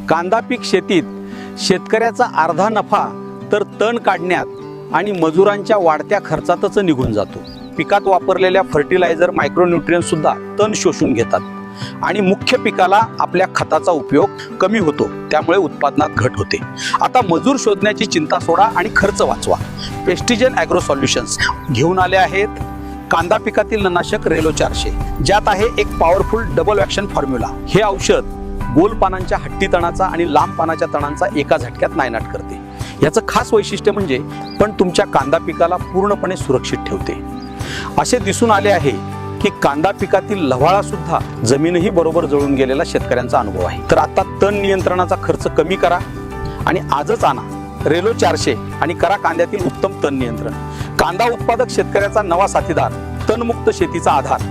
कांदा पीक शेतीत शेतकऱ्याचा अर्धा नफा तर तण काढण्यात आणि मजुरांच्या वाढत्या खर्चातच निघून जातो। पिकात वापरलेल्या फर्टिलायझर, मायक्रोन्यूट्रियंट सुद्धा तण शोषून घेतात आणि मुख्य पिकाला आपल्या खताचा उपयोग कमी होतो, त्यामुळे उत्पादनात घट होते। आता मजूर शोधण्याची चिंता सोडा आणि खर्च वाचवा। पेस्टिजन ॲग्रो सॉल्युशन्स घेऊन आले आहेत कांदा पिकातील ननाशक रेलो 400, ज्यात आहे एक पॉवरफुल डबल ॲक्शन फॉर्म्युला। हे औषध गोल पानांच्या हट्टी तणाचा आणि लांब पानाच्या तणांचा एका झटक्यात नायनाट करते। याचं खास वैशिष्ट्य म्हणजे पण तुमच्या कांदा पिकाला पूर्णपणे सुरक्षित ठेवते। असे दिसून आले आहे की कांदा पिकातील लव्हाळा सुद्धा जमीनही बरोबर जळून गेलेला शेतकऱ्यांचा अनुभव आहे। तर आता तण नियंत्रणाचा खर्च कमी करा आणि आजच आणा रेलो 400 आणि करा कांद्यातील उत्तम तण नियंत्रण। कांदा उत्पादक शेतकऱ्याचा नवा साथीदार, तणमुक्त शेतीचा आधार।